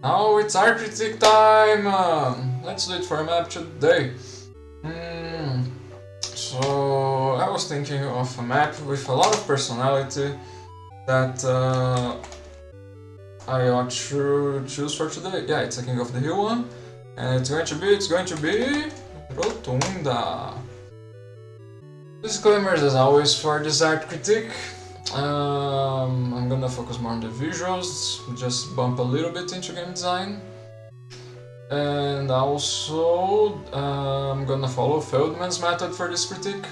Now it's art critique time! Let's do it for a map today. So I was thinking of a map with a lot of personality that I ought to choose for today. Yeah, it's a King of the Hill one, and it's going to be Rotunda. Disclaimers as always for this art critique. I'm gonna focus more on the visuals, just bump a little bit into game design. And also, I'm gonna follow Feldman's method for this critique.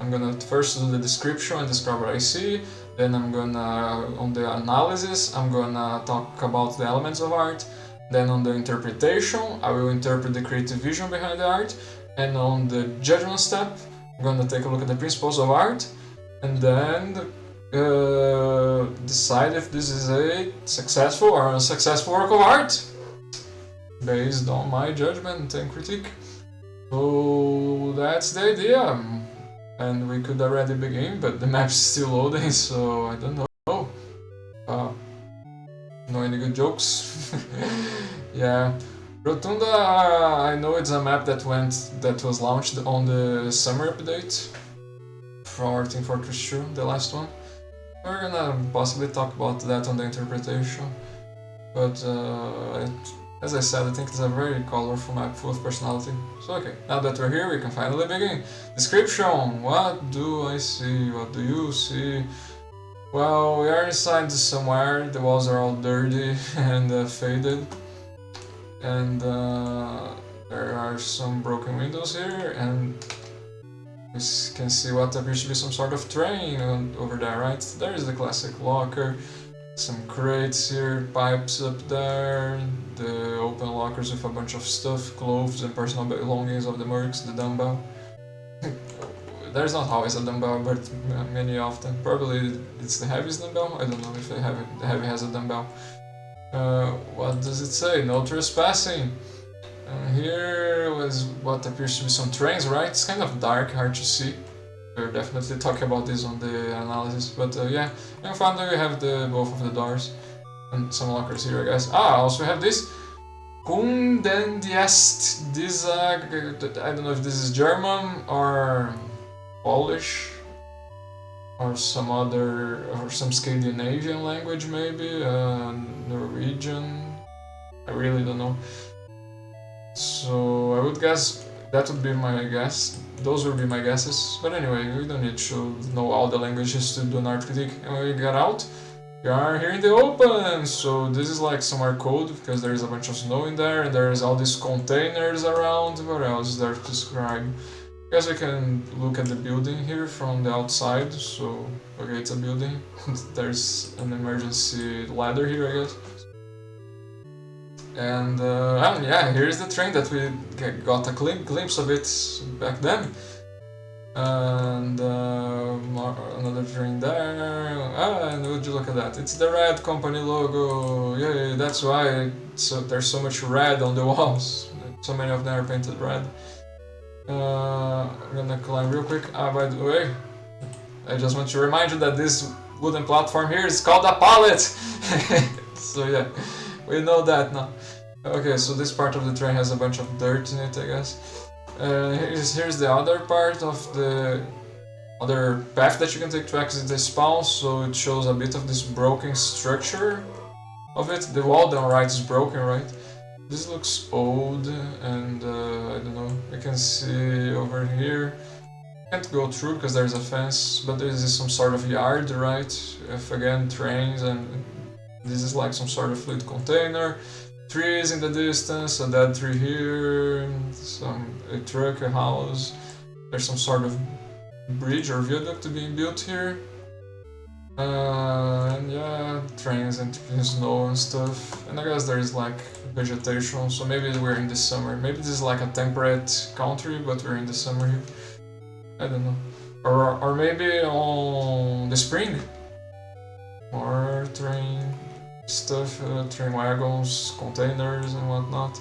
I'm gonna first do the description and describe what I see, then I'm gonna, on the analysis, I'm gonna talk about the elements of art, then on the interpretation, I will interpret the creative vision behind the art, and on the judgment step, I'm gonna take a look at the principles of art, and then decide if this is a successful or unsuccessful work of art based on my judgment and critique. So that's the idea, and we could already begin, but the map's still loading, so I don't know. No any good jokes? Yeah. Rotunda, I know it's a map that was launched on the summer update for Team Fortress 2, the last one. We're gonna possibly talk about that on the interpretation, but as I said, I think it's a very colorful map full of personality. So okay, now that we're here, we can finally begin. Description! What do I see? What do you see? Well, we are inside somewhere, the walls are all dirty and faded. And there are some broken windows here, and we can see what appears to be some sort of train over there, right? There is the classic locker, some crates here, pipes up there, the open lockers with a bunch of stuff, clothes and personal belongings of the mercs, the dumbbell. There's not always a dumbbell, but many often. Probably it's the heavy's dumbbell, I don't know if the heavy has a dumbbell. What does it say? No trespassing. Here was what appears to be some trains, right? It's kind of dark, hard to see. We're definitely talking about this on the analysis, but yeah. And finally we have both of the doors and some lockers here, I guess. Also we have this Kundendiest. This I don't know if this is German or Polish or some Scandinavian language maybe, Norwegian. I really don't know. So I would guess that would be my guess. Those would be my guesses. But anyway, we don't need to know all the languages to do an art critique. And when we get out, we are here in the open. So this is like somewhere cold because there is a bunch of snow in there and there's all these containers around. What else is there to describe? I guess we can look at the building here from the outside. So, okay, it's a building. There's an emergency ladder here, I guess. And yeah, here's the train that we got a glimpse of it back then. And another train there. And would you look at that? It's the red company logo. Yeah, that's why there's so much red on the walls. So many of them are painted red. I'm gonna climb real quick. By the way, I just want to remind you that this wooden platform here is called a pallet. So yeah, we know that now. Okay, so this part of the train has a bunch of dirt in it, I guess. Here's the other part of the other path that you can take to exit the spawn, so it shows a bit of this broken structure of it. The wall down right is broken, right? This looks old, and I don't know, you can see over here. Can't go through because there's a fence, but there is some sort of yard, right? If again, trains, and this is like some sort of fluid container. Trees in the distance, a dead tree here, a truck, a house. There's some sort of bridge or viaduct being built here. And yeah, trains and snow and stuff. And I guess there is like vegetation, so maybe we're in the summer. Maybe this is like a temperate country, but we're in the summer here. I don't know. Or maybe on the spring. More train stuff, train wagons, containers and whatnot.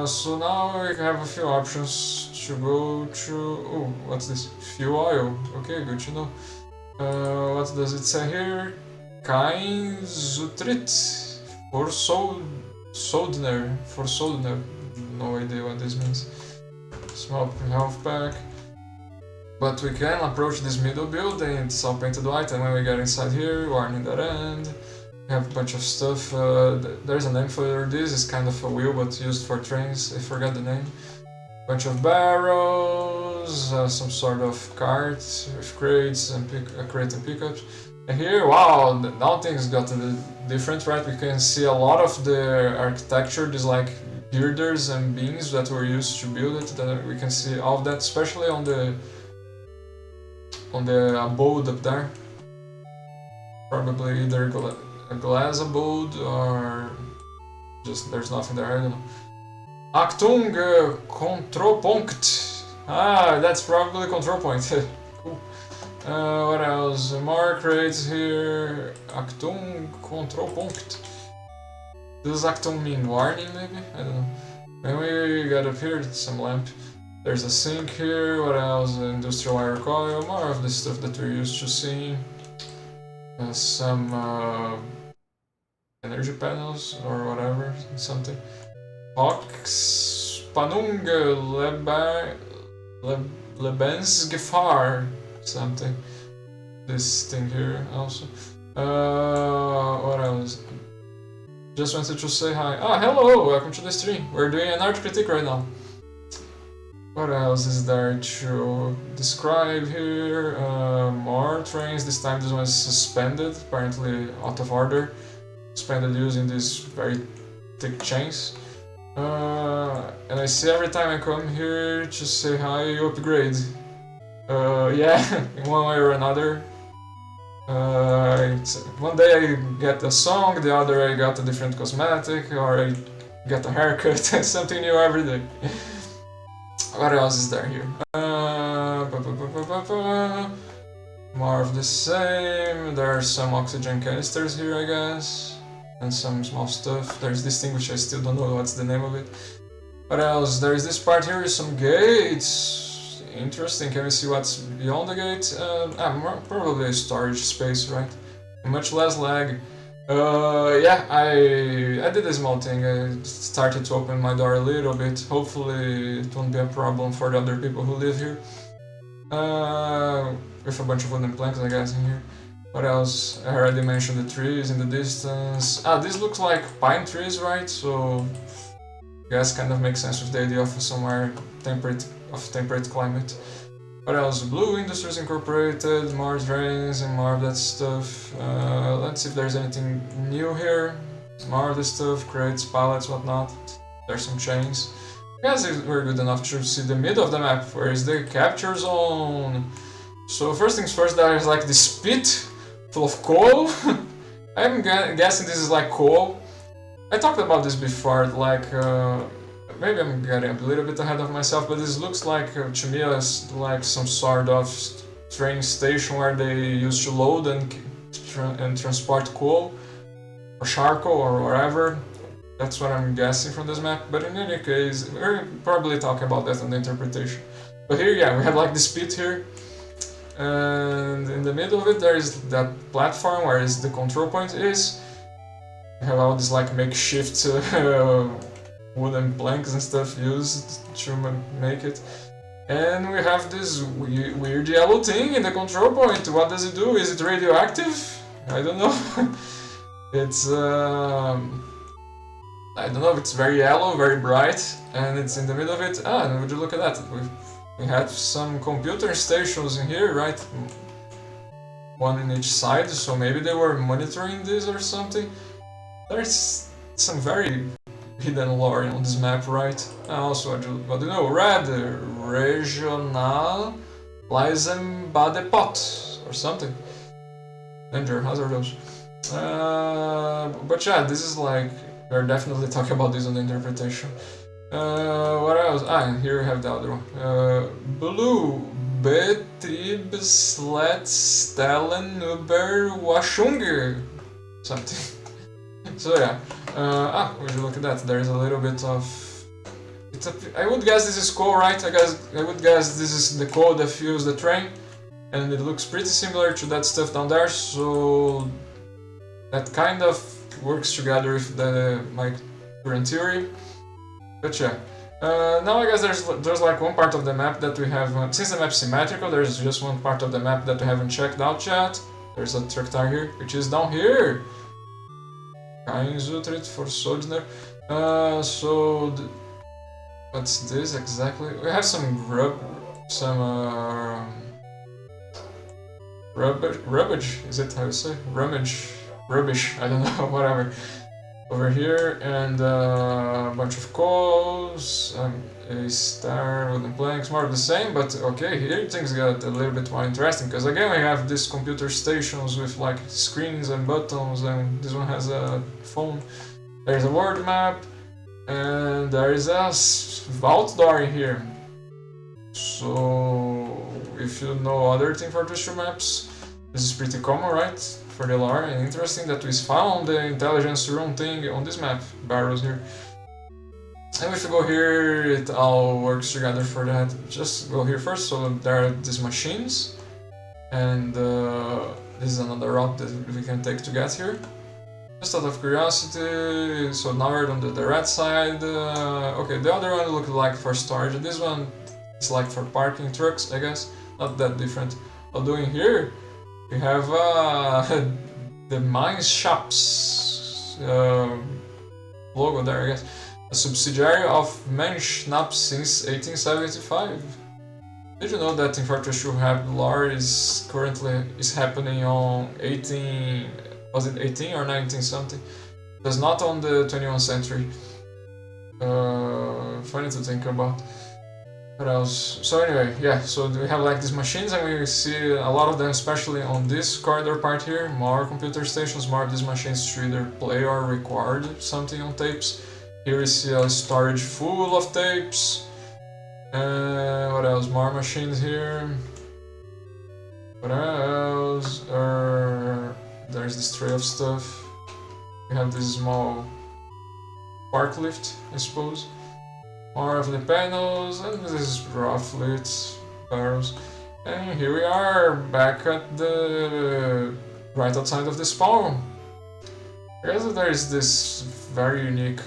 So now we have a few options to go to. Oh, what's this? Fuel oil. Okay, good to know. What does it say here? Kain Zutrit For Soldner. No idea what this means. Small health pack. But we can approach this middle building, it's all painted white, and when we get inside here, warning that end. We have a bunch of stuff. There's a name for this, it's kind of a wheel but used for trains, I forgot the name. Bunch of barrels, some sort of cart with crates and crate and pickups. And here, wow, now things got a little different, right? We can see a lot of the architecture, these like girders and beams that were used to build it. That we can see all of that, especially on the abode up there. Probably either a glass abode or just there's nothing there, I don't know. Achtung, Kontropunkt. Ah, that's probably control point. Cool. What else? More crates here. Achtung, Kontropunkt. Does Achtung mean warning, maybe? I don't know. When we got up here, some lamp. There's a sink here. What else? Industrial wire coil. More of the stuff that we're used to seeing. Some energy panels or whatever. Something. Hox, Panung, Lebensgefahr, something. This thing here also. What else? Just wanted to say hi. Ah, hello! Welcome to the stream. We're doing an art critique right now. What else is there to describe here? More trains. This time this one is suspended, apparently out of order. Suspended using these very thick chains. And I see every time I come here to say hi, you upgrade. Yeah, in one way or another. One day I get a song, the other I got a different cosmetic, or I get a haircut, something new every day. What else is there here? More of the same. There are some oxygen canisters here, I guess. And some small stuff. There's this thing which I still don't know what's the name of it. What else? There's this part here with some gates. Interesting. Can we see what's beyond the gate? Probably a storage space, right? Much less lag. Yeah, I did a small thing. I started to open my door a little bit. Hopefully it won't be a problem for the other people who live here. With a bunch of wooden planks, I guess, in here. What else? I already mentioned the trees in the distance. Ah, this looks like pine trees, right? So I guess kind of makes sense with the idea of somewhere temperate climate. What else? Blue Industries Incorporated, more drains and more of that stuff. Let's see if there's anything new here. More of this stuff, crates, pallets, whatnot. There's some chains. I guess we're good enough to see the middle of the map. Where is the capture zone? So first things first, there's like this pit full of coal. I'm guessing this is like coal. I talked about this before, like, maybe I'm getting a little bit ahead of myself, but this looks like, to me, like some sort of train station where they used to load and transport coal, or charcoal, or whatever. That's what I'm guessing from this map, but in any case, we're probably talking about that in the interpretation. But here, yeah, we have like this pit here. And in the middle of it there is that platform where the control point is. We have all these like makeshift wooden planks and stuff used to make it. And we have this weird yellow thing in the control point. What does it do? Is it radioactive? I don't know. It's I don't know, it's very yellow, very bright, and it's in the middle of it. Ah, and would you look at that? We had some computer stations in here, right? One in each side, so maybe they were monitoring this or something. There's some very hidden lore on this map, right? Also, what do you know? Red, Regional Leisenbadepot, or something. Danger, hazardous. But yeah, this is like, we're definitely talking about this on the interpretation. What else? Ah, and here we have the other one. Blue, Betriebsleitstellen über Waschung. Something. So yeah. Would you look at that? There's a little bit of... I would guess this is coal, right? I would guess this is the coal that fuels the train. And it looks pretty similar to that stuff down there, so... That kind of works together with my current theory. But yeah. Now I guess there's like one part of the map that we have, since the map's symmetrical, there's just one part of the map that we haven't checked out yet. There's a truck tire here, which is down here. Einzutritt for Soldner. What's this exactly? We have some rubbish, is it how you say? Rubbish, I don't know, whatever. Over here, and a bunch of coals, a star, wooden planks, more of the same, but okay, here things get a little bit more interesting, because again we have these computer stations with like screens and buttons, and this one has a phone. There's a world map, and there is a vault door in here. So, if you know other Team Fortress 2 maps, this is pretty common, right? For the lore, and interesting that we found the intelligence room thing on this map, barrels here. And if you go here, it all works together for that. Just go here first, so there are these machines, and this is another route that we can take to get here. Just out of curiosity, so now we're on the red side. Okay, the other one looked like for storage, this one is like for parking trucks, I guess. Not that different. What doing here? We have the Mine Shops logo there, I guess. A subsidiary of Menschnapp since 1875. Did you know that Team Fortress 2 lore is currently happening on 18... was it 18 or 19 something? It was not on the 21st century. Funny to think about. What else? So anyway, yeah, so we have like these machines, and we see a lot of them, especially on this corridor part here. More computer stations, more of these machines to either play or record something on tapes. Here we see a storage full of tapes. What else? More machines here. What else? There's this tray of stuff. We have this small park lift, I suppose. More of the panels, and this is roughly its barrels. And here we are, back at the right outside of the spawn. I guess there is this very unique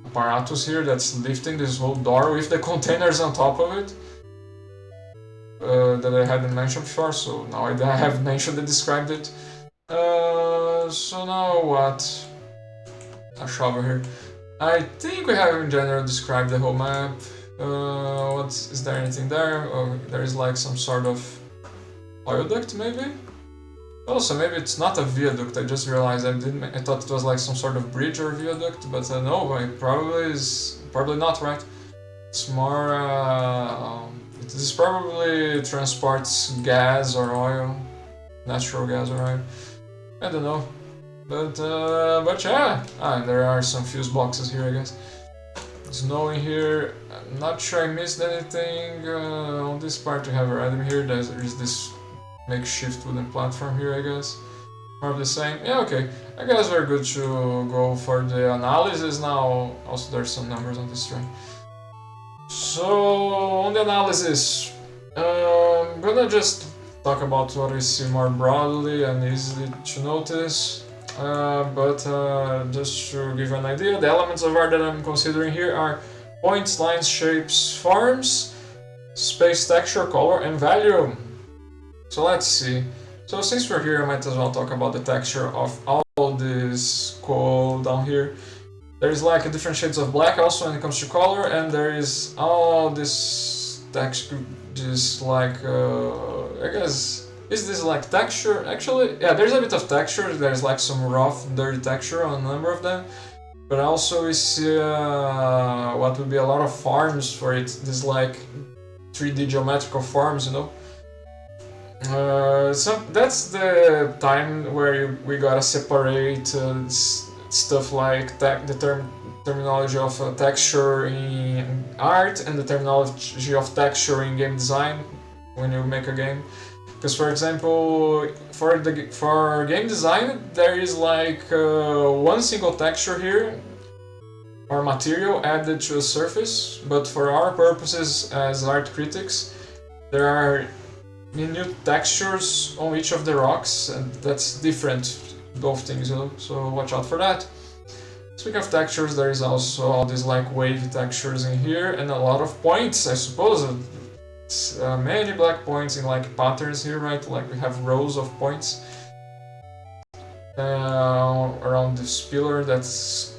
apparatus here that's lifting this whole door with the containers on top of it. That I hadn't mentioned before, so now I have mentioned and described it. So now what? A shovel here. I think we have in general described the whole map. Is there anything there? Oh, there is like some sort of oil duct maybe? Also, maybe it's not a viaduct, I just realized I thought it was like some sort of bridge or viaduct, but no, it probably not, right? It's more, this probably transports gas or oil, natural gas or oil, I don't know. But yeah, and there are some fuse boxes here, I guess. Snow in here. I'm not sure I missed anything. On this part we have a random here. There is this makeshift wooden platform here, I guess. More of the same. Yeah, okay. I guess we're good to go for the analysis now. Also, there's some numbers on this string. So, on the analysis, I'm gonna just talk about what we see more broadly and easily to notice. Just to give you an idea, the elements of art that I'm considering here are points, lines, shapes, forms, space, texture, color, and value. So let's see. So since we're here, I might as well talk about the texture of all this coal down here. There's like different shades of black also when it comes to color, and there is all this texture, just like, I guess, is this like texture? Actually, yeah, there's a bit of texture, there's like some rough, dirty texture on a number of them. But also we see what would be a lot of forms for it, this like 3D geometrical forms, you know? So that's the time where we gotta separate stuff like the terminology of texture in art and the terminology of texture in game design when you make a game. Because for example, for game design, there is like one single texture here or material added to a surface, but for our purposes as art critics, there are minute textures on each of the rocks, and that's different both things, you know, so watch out for that. Speaking of textures, there is also all these like wavy textures in here and a lot of points, I suppose. Many black points in like patterns here, right? Like we have rows of points around this pillar that's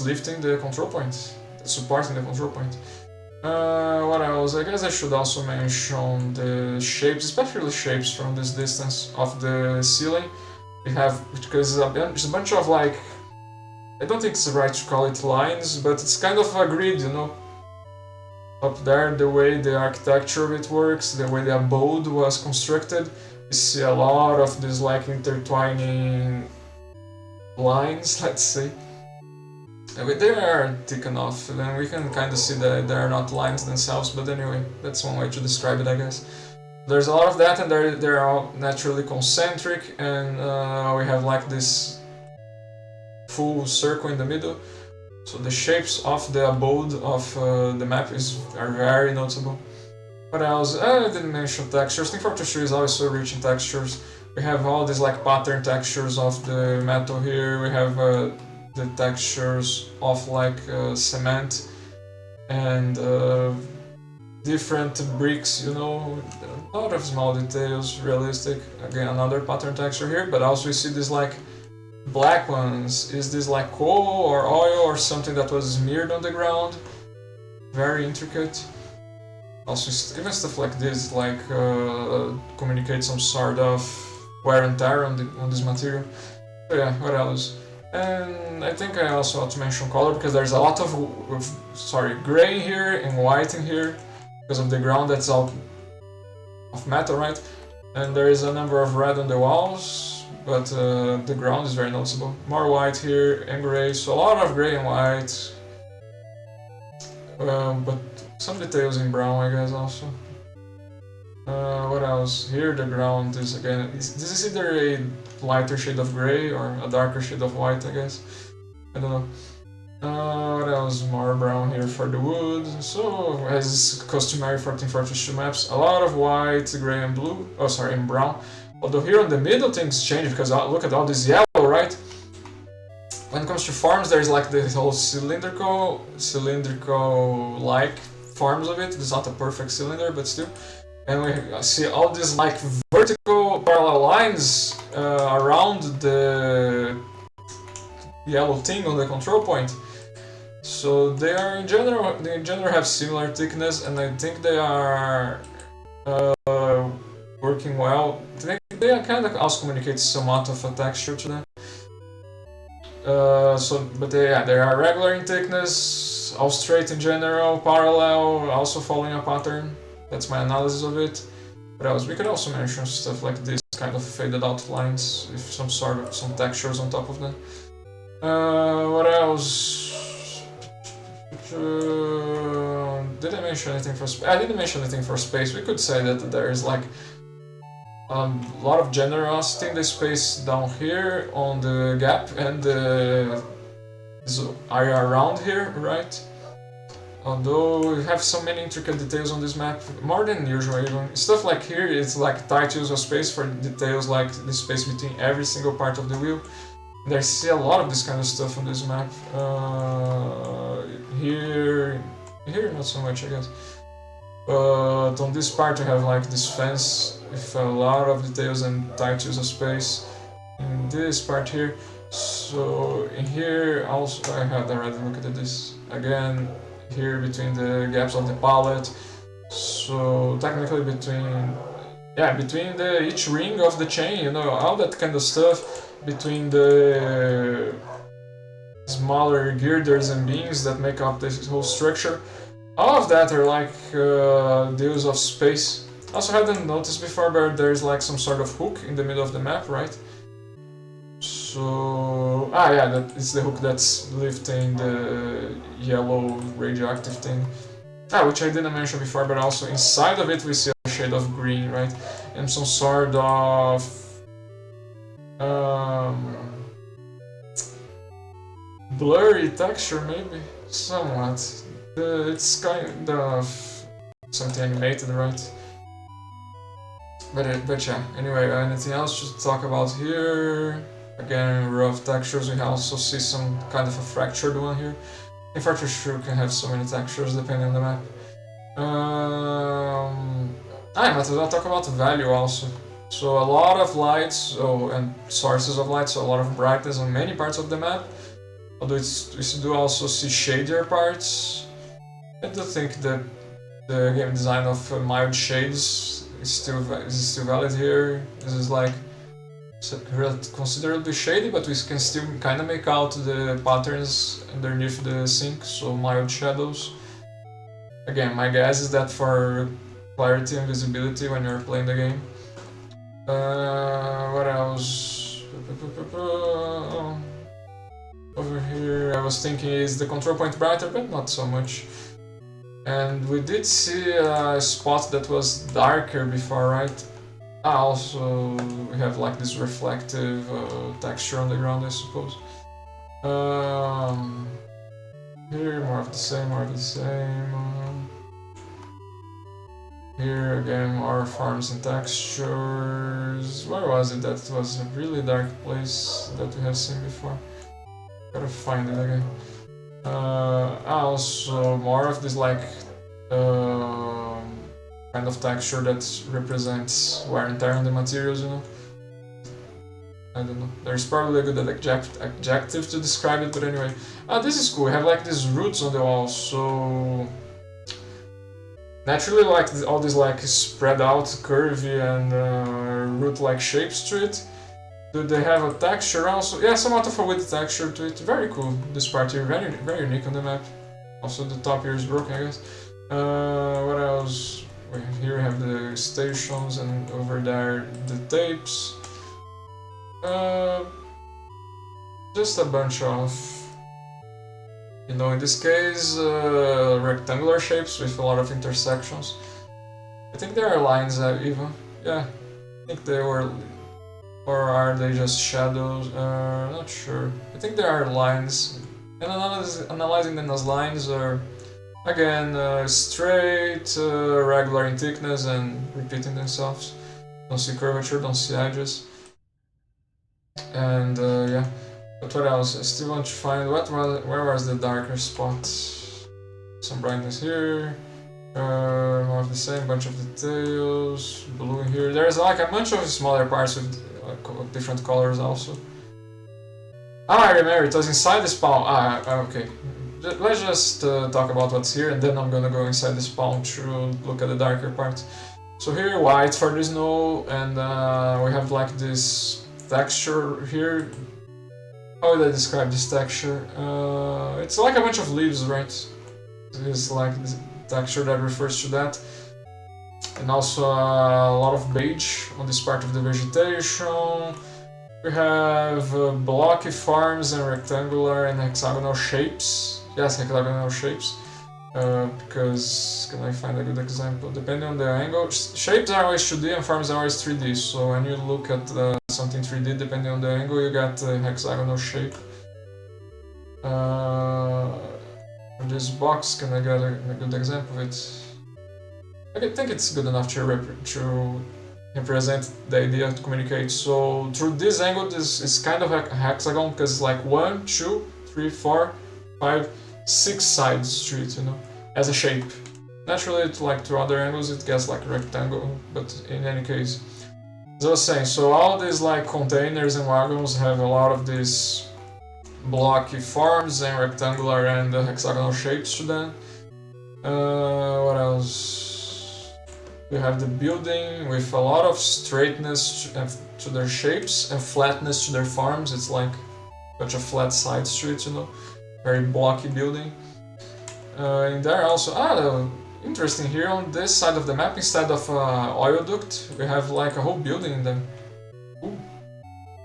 lifting the control point, supporting the control point. What else? I guess I should also mention the shapes, especially shapes from this distance of the ceiling. We have, because it's a bunch of like, I don't think it's right to call it lines, but it's kind of a grid, you know. Up there, the way the architecture of it works, the way the abode was constructed, we see a lot of these like intertwining lines, let's say. They are thick enough, then we can kind of see that they are not lines themselves, but anyway, that's one way to describe it, I guess. There's a lot of that, and they're all naturally concentric, and we have like this full circle in the middle. So the shapes of the abode of the map are very noticeable. What else? I didn't mention textures. Synth 43 is always so rich in textures. We have all these like pattern textures of the metal here. We have the textures of like cement and different bricks, you know, a lot of small details, realistic. Again, another pattern texture here, but also we see this like black ones. Is this like coal or oil or something that was smeared on the ground? Very intricate. Also, even stuff like this, like communicate some sort of wear and tear on this material. So yeah, what else? And I think I also ought to mention color because there's a lot of gray here and white in here because of the ground that's all of metal, right? And there is a number of red on the walls, but the ground is very noticeable. More white here and gray, so a lot of gray and white. But some details in brown, I guess, also. What else? Here the ground is again, this is either a lighter shade of gray or a darker shade of white, I guess. I don't know. What else? More brown here for the wood. So, as customary for 1442 maps, a lot of white, gray and blue. Oh, sorry, and brown. Although here on the middle things change because look at all this yellow, right? When it comes to forms, there's like this whole cylindrical-like forms of it. It's not a perfect cylinder, but still. And we see all these like vertical parallel lines around the yellow thing on the control point. So they are in general have similar thickness, and I think they are working well. They kind of also communicate somewhat of a texture to them. But they are regular in thickness, all straight in general, parallel, also following a pattern. That's my analysis of it. What else? We could also mention stuff like this, kind of faded out lines, with some textures on top of them. What else? Did I mention anything for space? I didn't mention anything for space. We could say that there is like a lot of generosity in the space down here on the gap and this area around here, right? Although we have so many intricate details on this map, more than usual even. Stuff like here, it's like tight use of space for details like the space between every single part of the wheel. And I see a lot of this kind of stuff on this map. Here not so much, I guess. But on this part I have like this fence with a lot of details and tight use of space. In this part here, so in here also I have already looked at this again. Here between the gaps of the palette, so technically between each ring of the chain, you know, all that kind of stuff, between the smaller girders and beams that make up this whole structure, all of that are like the use of space. Also hadn't noticed before, but there's like some sort of hook in the middle of the map, right? So, that is the hook that's lifting the yellow radioactive thing. Which I didn't mention before, but also inside of it we see a shade of green, right? And some sort of blurry texture, maybe, somewhat. It's kind of something animated, right? But yeah. Anyway, anything else to talk about here? Again, rough textures. We also see some kind of a fractured one here. In fact, you sure can have so many textures depending on the map. But I'll talk about value also. So a lot of lights, and sources of light, so a lot of brightness on many parts of the map. Although we do also see shadier parts. I do think that the game design of mild shades is still valid here. This is like considerably shady, but we can still kind of make out the patterns underneath the sink, so mild shadows. Again, my guess is that for clarity and visibility when you're playing the game. What else? Over here, I was thinking, is the control point brighter, but not so much. And we did see a spot that was darker before, right? Also, we have like this reflective texture on the ground, I suppose. Here, more of the same, more of the same. Here again, more forms and textures. Where was it? That was a really dark place that we have seen before. Gotta find it again. Also, more of this like kind of texture that represents wear and tear on the materials, you know. I don't know. There's probably a good adjective to describe it, but anyway. This is cool. We have like these roots on the wall, so naturally, like all these like spread out, curvy and root-like shapes to it. Do they have a texture also? Yeah, somewhat of a wood texture to it. Very cool. This part here, very unique on the map. Also, the top here is broken, I guess. What else? Here we have the stations, and over there the tapes. Just a bunch of, in this case, rectangular shapes with a lot of intersections. I think there are lines even. Yeah, I think they were, or are they just shadows? Not sure. I think there are lines, and analyzing them as lines are, again, straight, regular in thickness and repeating themselves. Don't see curvature, don't see edges. And yeah, but what else? I still want to find where was the darker spot. Some brightness here, more of the same, bunch of details, blue here. There's like a bunch of smaller parts with different colors also. I remember, it was inside the spawn. Okay. Let's just talk about what's here, and then I'm gonna go inside the spawn to look at the darker parts. So here, white for the snow, and we have like this texture here. How would I describe this texture? It's like a bunch of leaves, right? It's like this texture that refers to that. And also a lot of beige on this part of the vegetation. We have blocky forms and rectangular and hexagonal shapes. Yes, hexagonal shapes. Because, can I find a good example? Depending on the angle, shapes are always 2D and forms are always 3D. So when you look at something 3D, depending on the angle, you get a hexagonal shape. This box, can I get a good example of it? I think it's good enough to represent the idea to communicate. So through this angle, this is kind of a hexagon because it's like 1, 2, 3, 4, 5, 6 sides to it, as a shape. Naturally, like through other angles, it gets like a rectangle, but in any case, as I was saying, so all these like containers and wagons have a lot of these blocky forms and rectangular and hexagonal shapes to them. What else? We have the building with a lot of straightness to their shapes and flatness to their forms. It's like a bunch of flat sides to it, very blocky building. And there also, interesting, here on this side of the map, instead of oil duct, we have like a whole building in them. Ooh.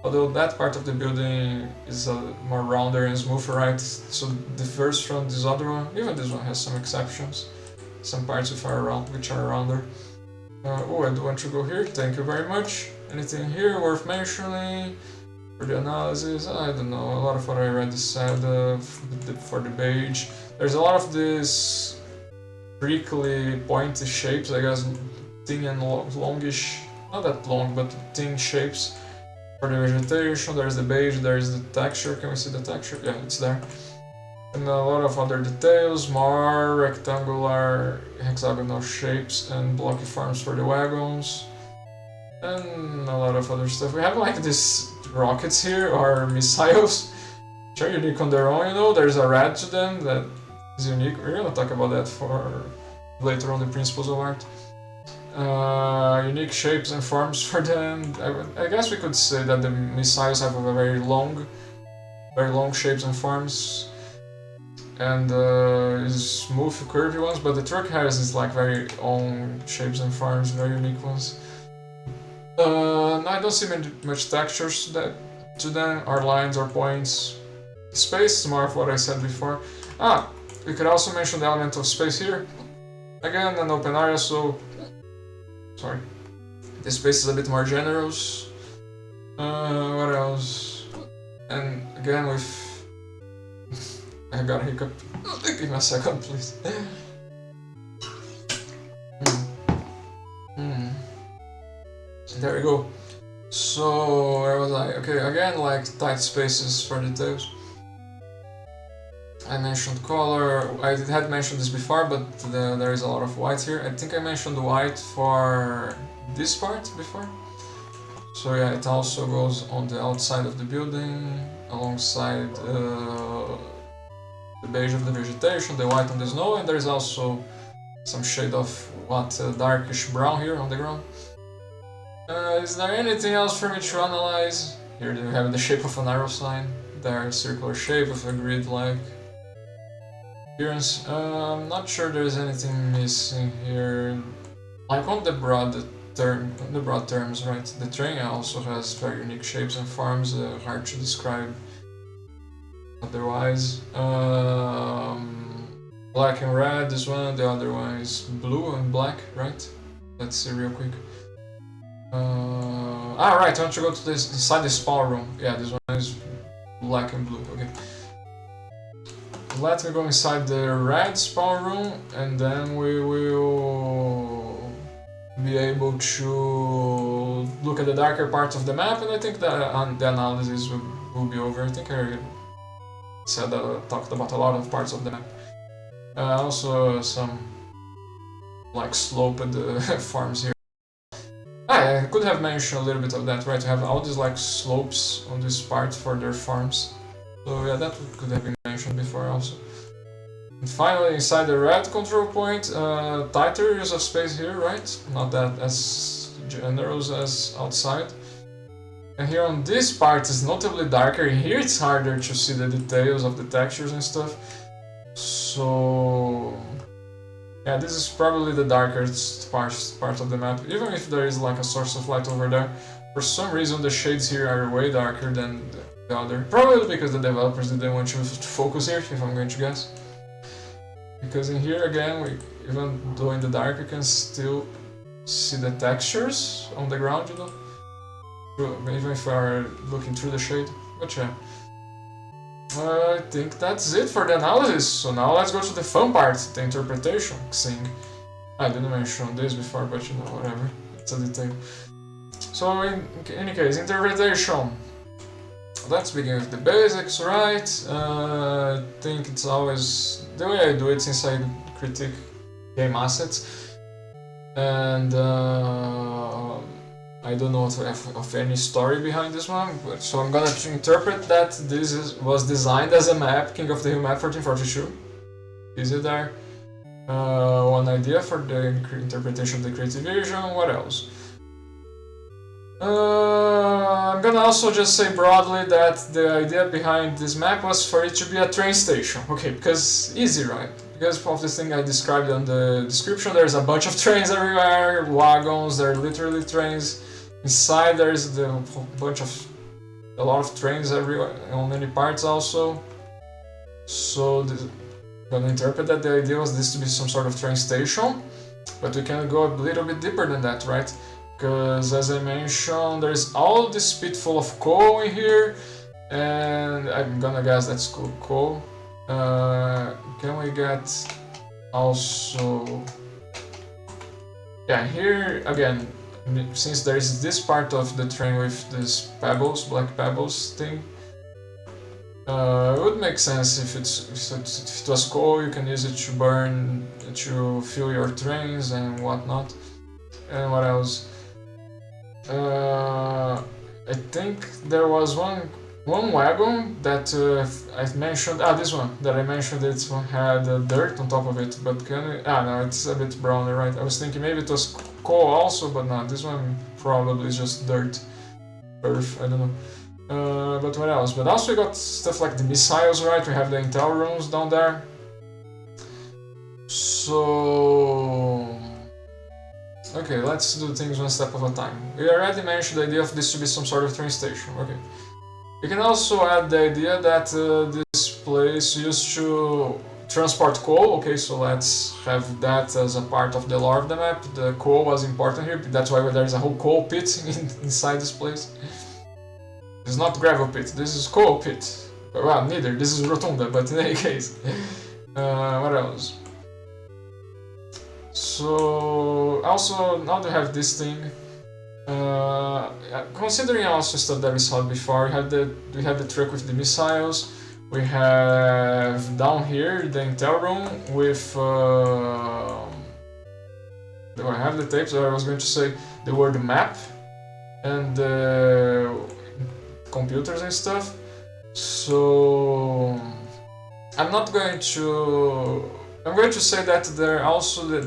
Although that part of the building is more rounder and smoother, right? So differs from this other one. Even this one has some exceptions. Some parts which are rounder. I do want to go here, thank you very much. Anything here worth mentioning? For the analysis, I don't know, a lot of what I already said for the beige. There's a lot of these prickly, pointy shapes, I guess, thin and longish, not that long, but thin shapes. For the vegetation, there's the beige, there's the texture. Can we see the texture? Yeah, it's there. And a lot of other details, more rectangular, hexagonal shapes and blocky forms for the wagons. And a lot of other stuff. We have like these rockets here, or missiles, which are unique on their own, you know. There's a red to them that is unique. We're gonna talk about that for later on the principles of art. Unique shapes and forms for them. I guess we could say that the missiles have a very long shapes and forms, and smooth, curvy ones. But the truck has is like very own shapes and forms, very unique ones. I don't see much textures to them, or lines or points. Space is more of what I said before. We could also mention the element of space here. Again, an open area, so sorry. The space is a bit more generous. What else? And again with... I got a hiccup. Give me a second, please. There we go. So, where was I? Okay, again, like tight spaces for details. I mentioned color. I had mentioned this before, but there is a lot of white here. I think I mentioned white for this part before. So yeah, it also goes on the outside of the building, alongside the beige of the vegetation, the white on the snow, and there's also some shade of darkish brown here on the ground. Is there anything else for me to analyze? Here we have the shape of an arrow sign, their circular shape with a grid-like appearance. I'm not sure there's anything missing here. Like on the broad terms, right? The train also has very unique shapes and forms, hard to describe otherwise. Black and red, this one, the other one is blue and black, right? Let's see real quick. Right, I want to go to this inside the spawn room. Yeah, this one is black and blue, okay. Let me go inside the red spawn room, and then we will be able to look at the darker parts of the map, and I think that the analysis will be over. I think I talked about a lot of parts of the map. Also some like sloped forms here. I could have mentioned a little bit of that, right? To have all these like slopes on this part for their farms. So yeah, that could have been mentioned before also. And finally, inside the red control point, tighter use of space here, right? Not that as generous as outside. And here on this part is notably darker. Here it's harder to see the details of the textures and stuff. So yeah, this is probably the darkest part of the map, even if there is like a source of light over there. For some reason the shades here are way darker than the other. Probably because the developers didn't want you to focus here, if I'm going to guess. Because in here again, even though in the dark you can still see the textures on the ground, you know? Even if you are looking through the shade. But yeah. I think that's it for the analysis, so now let's go to the fun part, the interpretation. I didn't mention this before, but you know, whatever, it's a detail. So in any case, interpretation. Let's begin with the basics, right? I think it's always the way I do it since I critique game assets. And I don't know of any story behind this one, so I'm gonna interpret that this was designed as a map, King of the Hill map 1442. Is it there? One idea for the interpretation of the creative vision. What else? I'm gonna also just say broadly that the idea behind this map was for it to be a train station. Okay, because easy, right? Because of this thing I described on the description, there's a bunch of trains everywhere, wagons, they're literally trains. Inside there's a lot of trains everywhere, on many parts also. So I'm gonna interpret that the idea was this to be some sort of train station, but we can go a little bit deeper than that, right? Because as I mentioned, there's all this pit full of coal in here, and I'm gonna guess that's coal. Can we get also... Yeah, here again, since there is this part of the train with these pebbles, black pebbles thing, it would make sense if it was coal. You can use it to burn, to fuel your trains and whatnot. And what else? I think there was one wagon that I mentioned. This one that I mentioned. It had dirt on top of it, but no, it's a bit browner, right? I was thinking maybe it was coal also, but no, this one probably is just dirt, earth. I don't know. But what else? But also we got stuff like the missiles, right? We have the intel rooms down there. So okay, let's do things one step at a time. We already mentioned the idea of this to be some sort of train station. Okay. You can also add the idea that this place used to transport coal. Okay, so let's have that as a part of the lore of the map. The coal was important here. That's why there's a whole coal pit inside this place. It's not gravel pit. This is coal pit. Well, neither. This is Rotunda, but in any case. What else? So also now they have this thing. Considering also stuff that we saw before, we had the truck with the missiles. We have down here the intel room with. I have the tapes. I was going to say the word map and computers and stuff. So I'm going to say that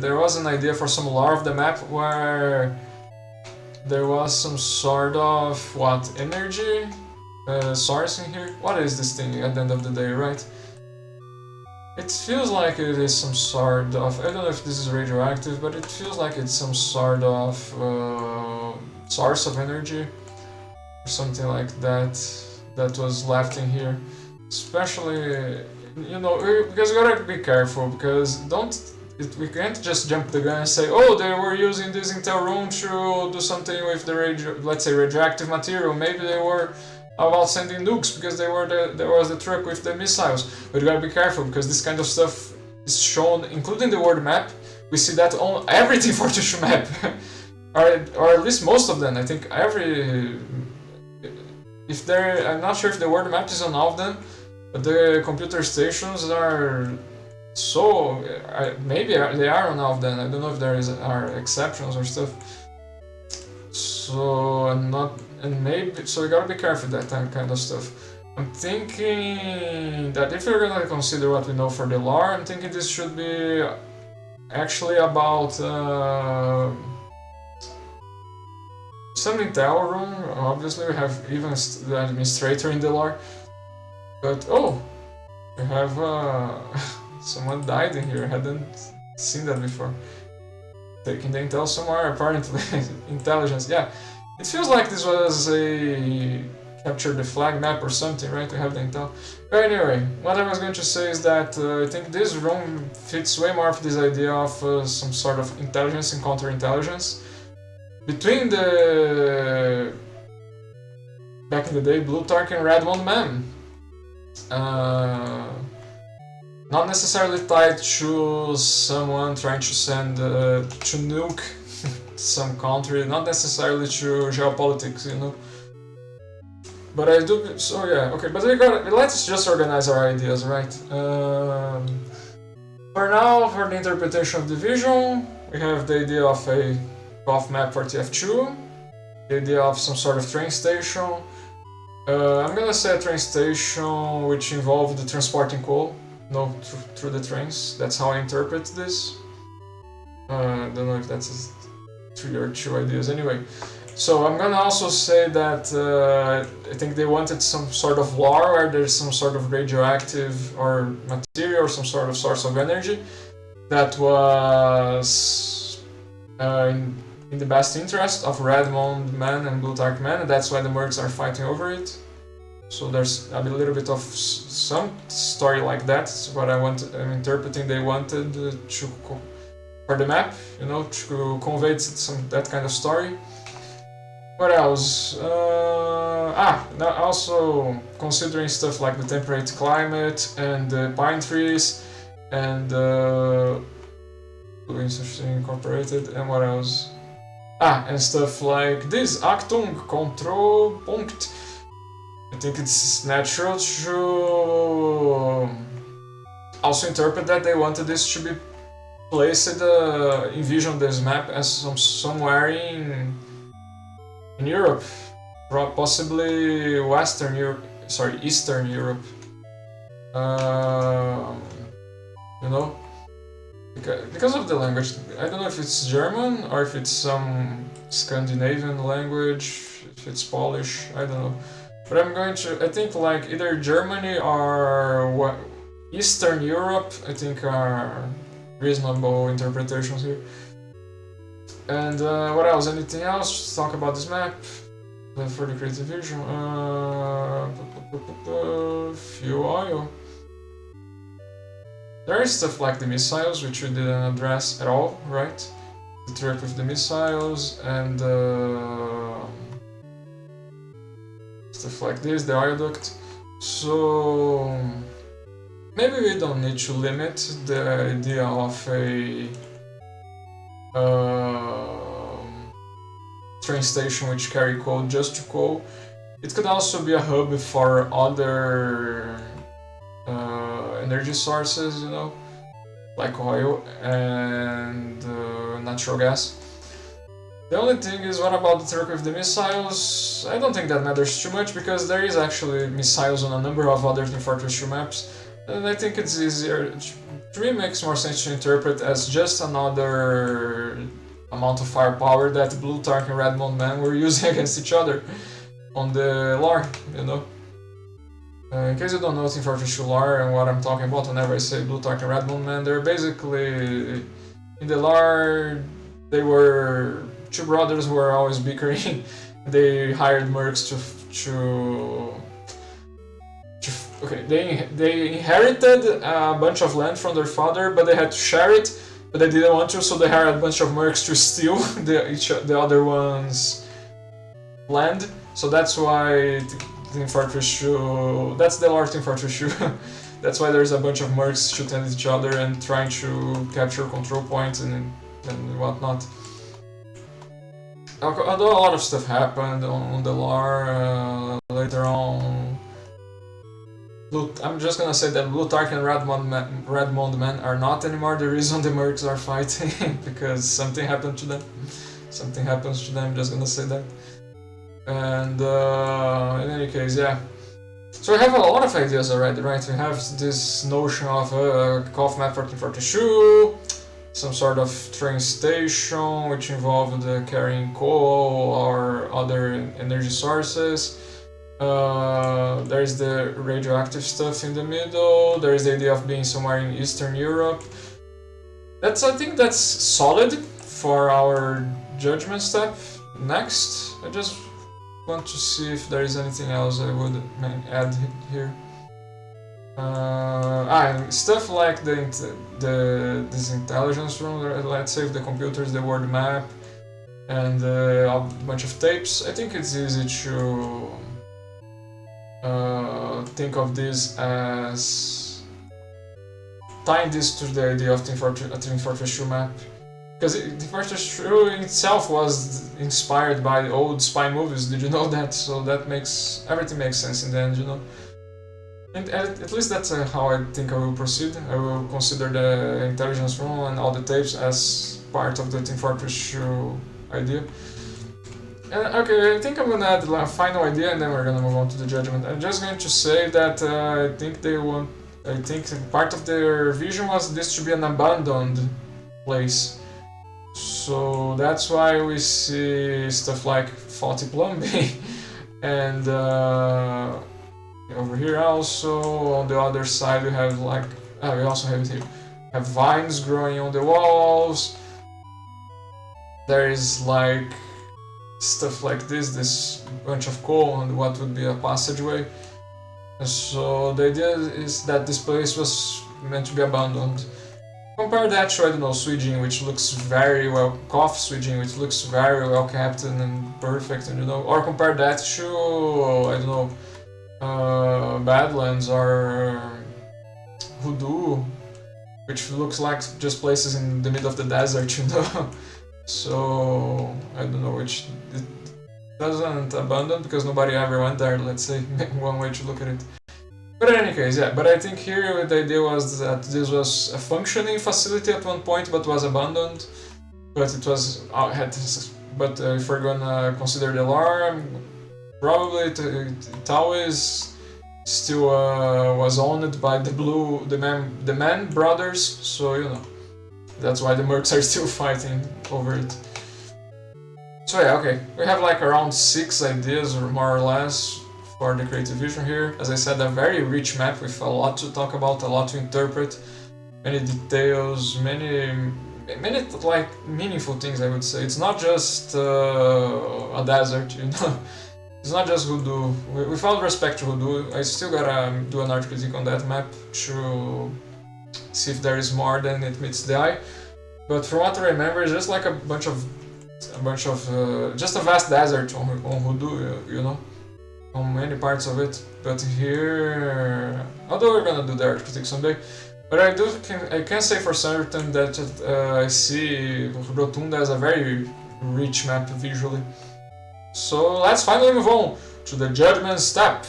there was an idea for some lore of the map where there was some sort of energy source in here. What is this thing at the end of the day, right? It feels like it is some sort of, I don't know if this is radioactive, but it feels like it's some sort of source of energy or something like that was left in here. Especially, because we gotta be careful, because we can't just jump the gun and say, oh, they were using this intel room to do something with the let's say radioactive material. Maybe they were about sending nukes because there was the truck with the missiles. But you gotta be careful, because this kind of stuff is shown, including the word map. We see that on everything for 2's map, or at least most of them. I think I'm not sure if the word map is on all of them, but the computer stations are. So maybe they are on all of them. I don't know if are exceptions or stuff. So so we gotta be careful with that kind of stuff. I'm thinking that if you're gonna consider what we know for the lore, I'm thinking this should be actually about some intel room. Obviously, we have even the administrator in the lore. But we have someone died in here. I hadn't seen that before. Taking the intel somewhere, apparently. Intelligence, yeah. It feels like this was a capture the flag map or something, right? To have the intel. But anyway, what I was going to say is that I think this room fits way more of this idea of some sort of intelligence and counterintelligence. Between the back in the day, Plutarch and Redmond Man. Not necessarily tied to someone trying to send to nuke some country, not necessarily to geopolitics, But I do. So yeah, okay. But let's just organize our ideas, right? For now, for the interpretation of the vision, we have the idea of a off map for TF2, the idea of some sort of train station. I'm gonna say a train station which involved the transporting coal, through the trains. That's how I interpret this. Don't know if that's 3 or 2 ideas. Anyway, so I'm gonna also say that I think they wanted some sort of lore where there's some sort of radioactive or material or some sort of source of energy that was in the best interest of Redmond Man and Plutarch Man, and that's why the mercs are fighting over it. So there's a little bit of some story like that. That's what I'm interpreting. They wanted for the map, to convey that kind of story. What else? Now also considering stuff like the temperate climate and the pine trees and Incorporated, and what else? and stuff like this, Achtung, Kontrollpunkt. I think it's natural to also interpret that they wanted this to be placed, envision this map as somewhere in Europe, possibly Western Europe, sorry, Eastern Europe. You know, because of the language. I don't know if it's German or if it's some Scandinavian language, if it's Polish, I don't know. But I think like either Germany or Eastern Europe, I think are reasonable interpretations here. And what else? Anything else to talk about this map? For the creative vision? Fuel oil. There is stuff like the missiles, which we didn't address at all, right? The trick with the missiles and stuff like this, the oil duct. So maybe we don't need to limit the idea of a train station which carry coal just to coal. It could also be a hub for other energy sources, you know, like oil and natural gas. The only thing is, what about the trick with the missiles? I don't think that matters too much, because there is actually missiles on a number of other Team Fortress 2 maps, and I think it's easier, to me it makes more sense to interpret as just another amount of firepower that Blue Tark and Red Moon Man were using against each other on the lore, you know. In case you don't know Team Fortress 2 lore and what I'm talking about whenever I say Blue Tark and Red Moon Man, they're basically, in the lore, they were two brothers who were always bickering. They hired mercs okay, they inherited a bunch of land from their father, but they had to share it, but they didn't want to, so they hired a bunch of mercs to steal the other one's land. So that's why Team Fortress 2, that's the lore of Team Fortress 2. That's why there's a bunch of mercs shooting at each other and trying to capture control points and whatnot. Although a lot of stuff happened on the lore later on. I'm just gonna say that Blue Tark and Red Mound Men are not anymore the reason the mercs are fighting, because something happened to them. Something happens to them, just gonna say that. And in any case, yeah. So we have a lot of ideas already, right? We have this notion of a Golf map for Team Fortress 2, some sort of train station which involved carrying coal or other energy sources. There is the radioactive stuff in the middle. There is the idea of being somewhere in Eastern Europe. I think that's solid for our judgment step. Next, I just want to see if there is anything else I would add here. Stuff like this intelligence room, let's say if the computer is the world map, and a bunch of tapes. I think it's easy to think of this as tying this to the idea of Team Fortress 2 map. Because Team Fortress 2 in itself was inspired by old spy movies, did you know that? So that makes everything makes sense in the end, you know. And at least that's how I think I will proceed. I will consider the intelligence room and all the tapes as part of the Team Fortress 2 idea. Okay, I think I'm gonna add a final idea and then we're gonna move on to the judgment. I'm just going to say that I think part of their vision was this to be an abandoned place. So that's why we see stuff like faulty plumbing and over here also, on the other side we have like, we also have it here, have vines growing on the walls. There is like stuff like this bunch of coal and what would be a passageway. And so the idea is that this place was meant to be abandoned. Compare that to, I don't know, Sweden, which looks very well, Sweden, which looks very well kept and perfect, and you know, or compare that to, I don't know, Badlands or Hoodoo, which looks like just places in the middle of the desert, you know. So I don't know which it doesn't abandon because nobody ever went there, let's say, one way to look at it. But in any case, yeah, but I think here the idea was that this was a functioning facility at one point but was abandoned. But it was, if we're gonna consider the lore, probably Taoist still was owned by the Man brothers, so you know, that's why the mercs are still fighting over it. So yeah, okay, we have like around 6 ideas or more or less for the creative vision here. As I said, a very rich map with a lot to talk about, a lot to interpret, many details, many like meaningful things, I would say. It's not just a desert, you know. It's not just Hoodoo. With all respect to Hoodoo, I still gotta do an art critique on that map to see if there is more than it meets the eye. But from what I remember, it's just like a bunch of just a vast desert on Hoodoo, you know, on many parts of it. But here, although we're gonna do the art critique someday, but I can say for certain that I see Rotunda as a very rich map visually. So let's finally move on to the Judgement step.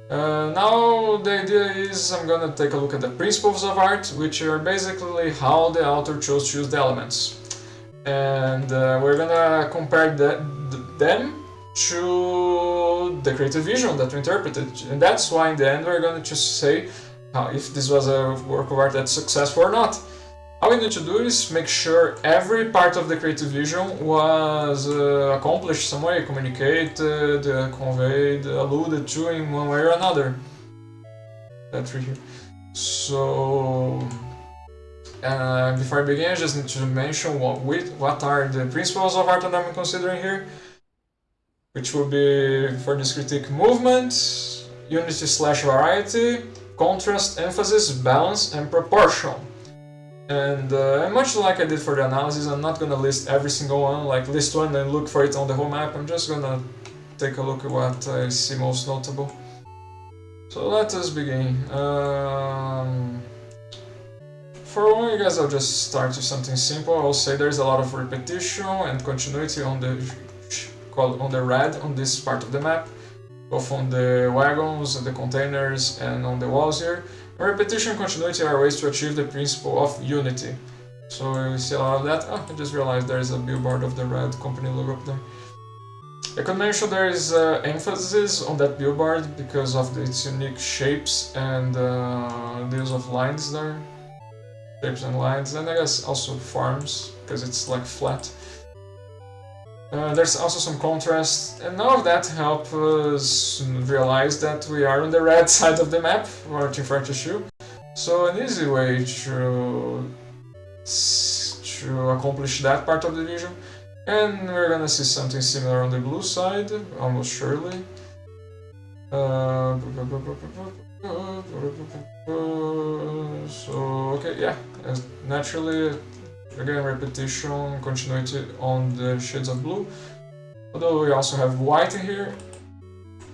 Now the idea is I'm gonna take a look at the principles of art, which are basically how the author chose to use the elements. And we're gonna compare them to the creative vision that we interpreted. And that's why in the end we're gonna just say if this was a work of art that's successful or not. All we need to do is make sure every part of the creative vision was accomplished some way, communicated, conveyed, alluded to in one way or another. That's right here. So, before I begin, I just need to mention what are the principles of art that I'm considering here, which will be for this critique: movement, unity/variety, contrast, emphasis, balance, and proportion. And much like I did for the analysis, I'm not gonna list every single one, like list one and look for it on the whole map. I'm just gonna take a look at what I see most notable. So let us begin. For one, you guys, I'll just start with something simple. I'll say there's a lot of repetition and continuity on the red on this part of the map, both on the wagons, the containers, and on the walls here. Repetition and continuity are ways to achieve the principle of unity. So we see a lot of that. Oh, I just realized there is a billboard of the red company logo up there. I could mention there is emphasis on that billboard because of its unique shapes and the use of lines there. Shapes and lines, and I guess also forms, because it's like flat. There's also some contrast, and all of that helps us realize that we are on the red side of the map, marching for tissue. So an easy way to accomplish that part of the vision, and we're gonna see something similar on the blue side, almost surely. So okay, yeah, naturally. Again, repetition, continuity on the shades of blue. Although we also have white in here.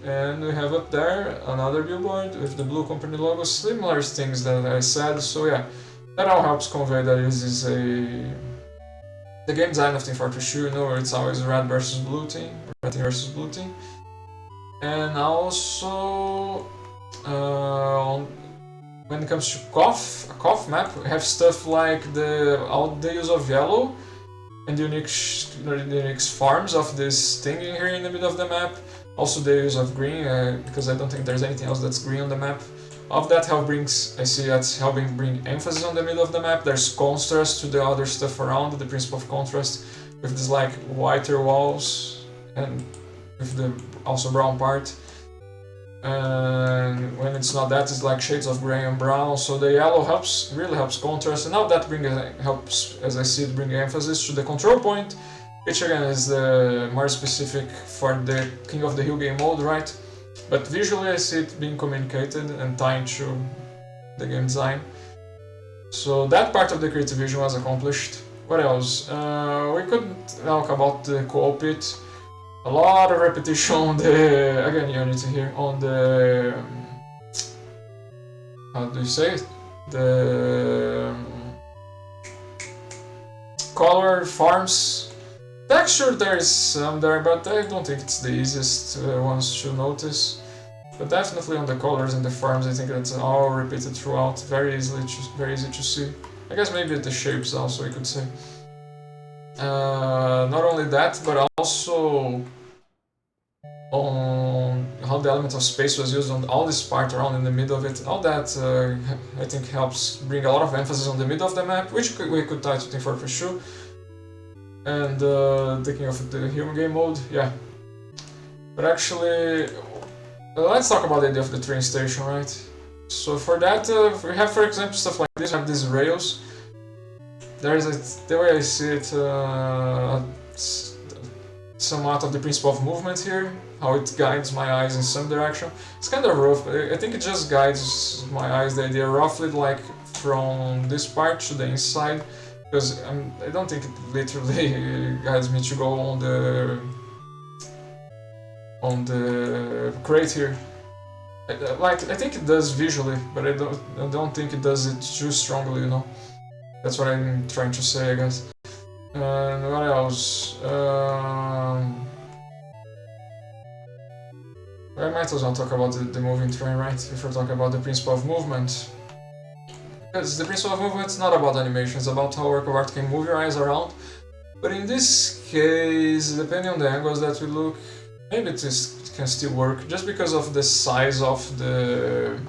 And we have up there another billboard with the blue company logo, similar things that I said. So yeah, that all helps convey that this is the game design of Team Fortress 2, you know, where it's always red versus blue team, red team versus blue team. And also when it comes to a cough map, we have stuff like all the use of yellow and the unique forms of this thing in here in the middle of the map. Also the use of green, because I don't think there's anything else that's green on the map. Of that I see that's helping bring emphasis on the middle of the map. There's contrast to the other stuff around, the principle of contrast, with this like whiter walls and with the also brown part. And when it's not that, it's like shades of gray and brown. So the yellow really helps contrast, and now that helps, as I see it, bring emphasis to the control point, which again is more specific for the King of the Hill game mode, right? But visually I see it being communicated and tying to the game design. So that part of the creative vision was accomplished. What else? We could talk about the co-op pit. A lot of repetition on the, again, unity here, on the, how do you say it? The color farms Texture there is some there, but I don't think it's the easiest ones to notice. But definitely on the colors and the forms, I think that's all repeated throughout. Very easy to see. I guess maybe the shapes also, I could say. Not only that, but also on how the element of space was used on all this part around in the middle of it. All that I think helps bring a lot of emphasis on the middle of the map, which we could tie to Team Fortress 2. And thinking of the human game mode, yeah. But actually, let's talk about the idea of the train station, right? So for that, we have, for example, stuff like this. We have these rails. There's the way I see it, somewhat of the principle of movement here, how it guides my eyes in some direction. It's kind of rough. I think it just guides my eyes, the idea roughly like from this part to the inside, because I don't think it literally guides me to go on the crate here. Like I think it does visually, but I don't think it does it too strongly, you know. That's what I'm trying to say, I guess. And what else? I might as well talk about the moving train, right? If we're talking about the principle of movement. Because the principle of movement is not about animation, it's about how a work of art can move your eyes around. But in this case, depending on the angles that we look, maybe it can still work, just because of the size of the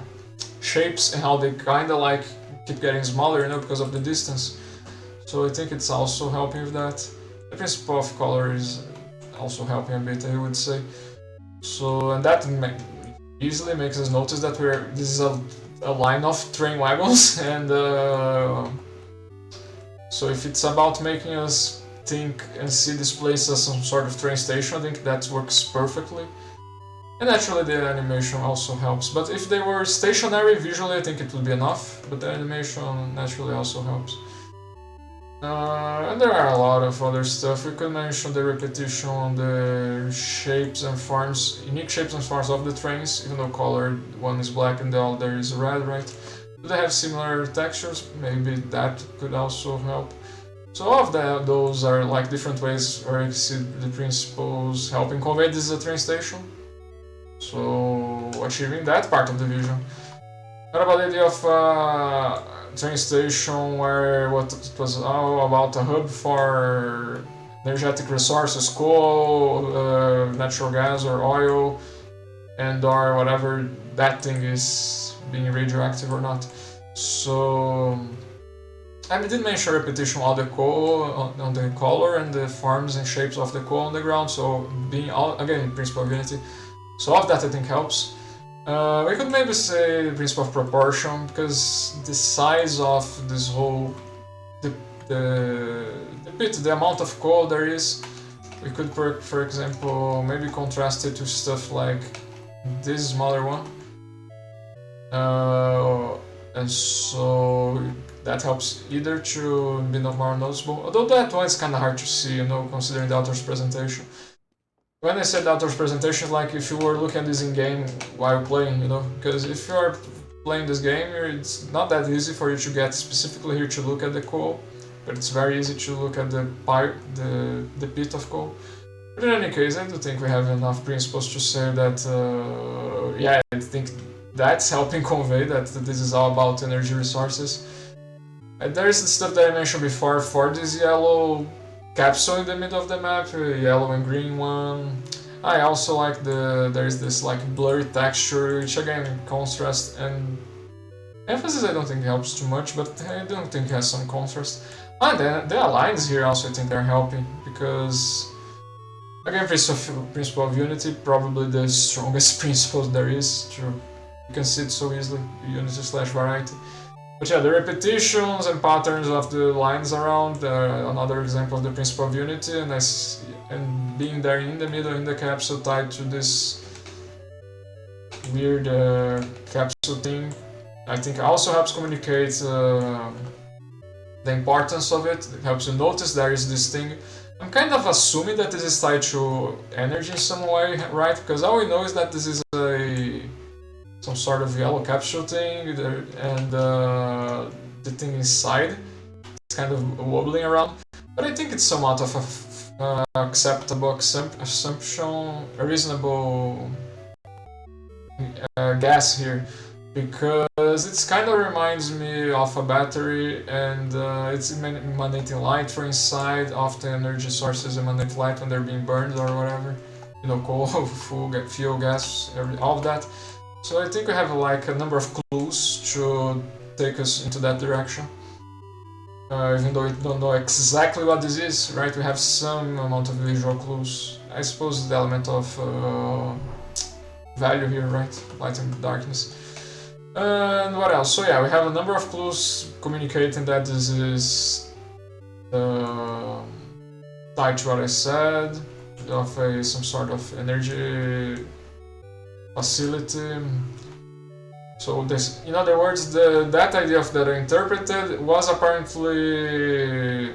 shapes and how they kinda like keep getting smaller, you know, because of the distance. So I think it's also helping with that. The principle of color is also helping a bit, I would say. So, and that easily makes us notice that this is a line of train wagons, and so if it's about making us think and see this place as some sort of train station, I think that works perfectly. And naturally the animation also helps, but if they were stationary visually I think it would be enough, but the animation naturally also helps. And there are a lot of other stuff. We could mention the repetition on the shapes and forms, unique shapes and forms of the trains, even though colored one is black and the other is red, right? Do they have similar textures? Maybe that could also help. So all of those are like different ways where you see the principles helping convey this is a train station. So achieving that part of the vision. What about the idea of train station where what it was all about a hub for energetic resources, coal, natural gas or oil, and or whatever that thing is being radioactive or not. So I did mention repetition on the coal, on the color and the forms and shapes of the coal on the ground, so being all again in principle of unity. So all of that I think helps. We could maybe say the principle of proportion, because the size of this whole, the amount of coal there is, we could, for example, maybe contrast it to stuff like this smaller one. And so that helps either to be more noticeable, although that one is kind of hard to see, you know, considering the author's presentation. When I said author's presentation, like if you were looking at this in-game while playing, you know, because if you are playing this game, it's not that easy for you to get specifically here to look at the coal, but it's very easy to look at the pipe, the pit of coal. But in any case, I do think we have enough principles to say that, yeah, I think that's helping convey that this is all about energy resources. And there is the stuff that I mentioned before for this yellow capsule in the middle of the map, yellow and green one. I also like there is this like blurry texture, which again contrast and emphasis I don't think helps too much, but I don't think it has some contrast. And the lines here also I think they're helping, because again principle of unity, probably the strongest principle there is. You can see it so easily, unity/variety. But yeah, the repetitions and patterns of the lines around, another example of the principle of unity, and being there in the middle in the capsule tied to this weird capsule thing, I think also helps communicate the importance of it. It helps you notice there is this thing. I'm kind of assuming that this is tied to energy in some way, right? Because all we know is that this is some sort of yellow capsule thing, and the thing inside is kind of wobbling around. But I think it's somewhat of a acceptable assumption, a reasonable guess here, because it kind of reminds me of a battery, and it's emanating light from inside. Often energy sources emanate light when they're being burned or whatever, you know, coal, fuel, gas, all of that. So I think we have like a number of clues to take us into that direction. Even though we don't know exactly what this is, right? We have some amount of visual clues. I suppose the element of value here, right? Light and darkness. And what else? So yeah, we have a number of clues communicating that this is tied to what I said, of some sort of energy facility. So this, in other words, that idea of that I interpreted was apparently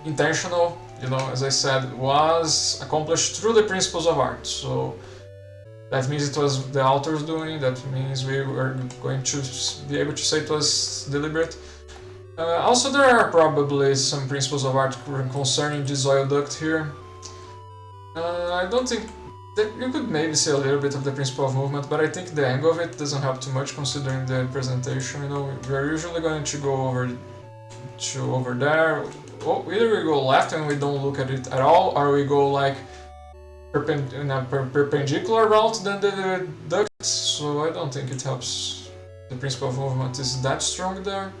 intentional, you know, as I said, was accomplished through the principles of art. So that means it was the author's doing, that means we were going to be able to say it was deliberate. Also, there are probably some principles of art concerning this oil duct here. I don't think that you could maybe say a little bit of the principle of movement, but I think the angle of it doesn't help too much considering the presentation. You know, we are usually going to go over there. Well, either we go left and we don't look at it at all, or we go like in a perpendicular route than the ducts. So I don't think it helps. The principle of movement is that strong there.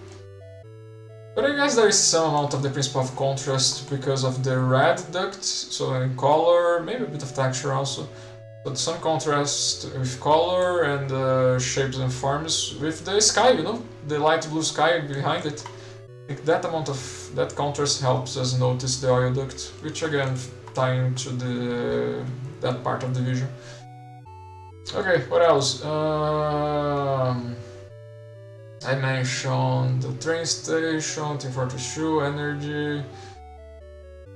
But I guess there is some amount of the principle of contrast because of the red duct, so in color, maybe a bit of texture also, but some contrast with color and shapes and forms with the sky, you know, the light blue sky behind it. I think that amount of that contrast helps us notice the oil duct, which again tie into that part of the vision. Okay, what else? I mentioned the train station, Team Fortress 2, energy.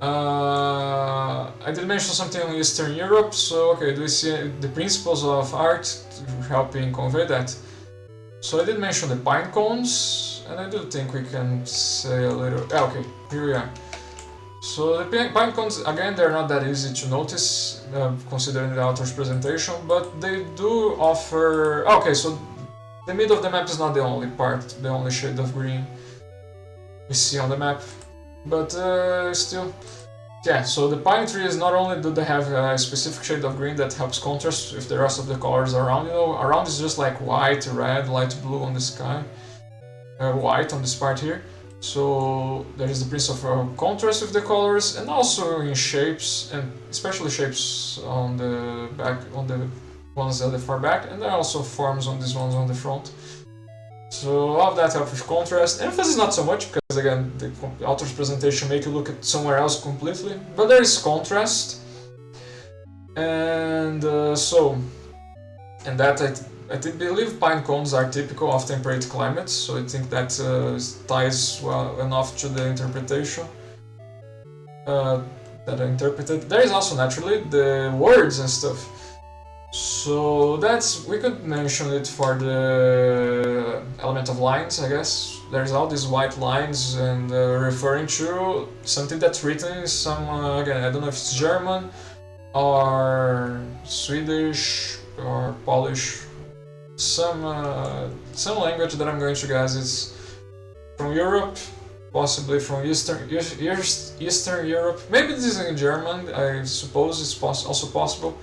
I did mention something on Eastern Europe, so okay, do we see the principles of art helping convey that? So I did mention the pine cones, and I do think we can say a little... okay, here we are. So the pine cones, again, they're not that easy to notice, considering the author's presentation, but they do offer... okay, so the middle of the map is not the only part, the only shade of green we see on the map, but still, yeah. So the pine trees, not only do they have a specific shade of green that helps contrast with the rest of the colors around, you know, around is just like white, red, light blue on the sky, white on this part here. So there is the principle of contrast with the colors, and also in shapes, and especially shapes on the back, on the ones at the far back, and there are also forms on these ones on the front. So all of that helps with contrast. Emphasis not so much, because again, the author's presentation make you look at somewhere else completely, but there is contrast. And and that I believe pine cones are typical of temperate climates, so I think that ties well enough to the interpretation that I interpreted. There is also naturally the words and stuff. So that's, we could mention it for the element of lines, I guess. There's all these white lines and referring to something that's written in some, again, I don't know if it's German or Swedish or Polish, some language that I'm going to guess is from Europe, possibly from Eastern Europe. Maybe this is in German, I suppose it's also possible.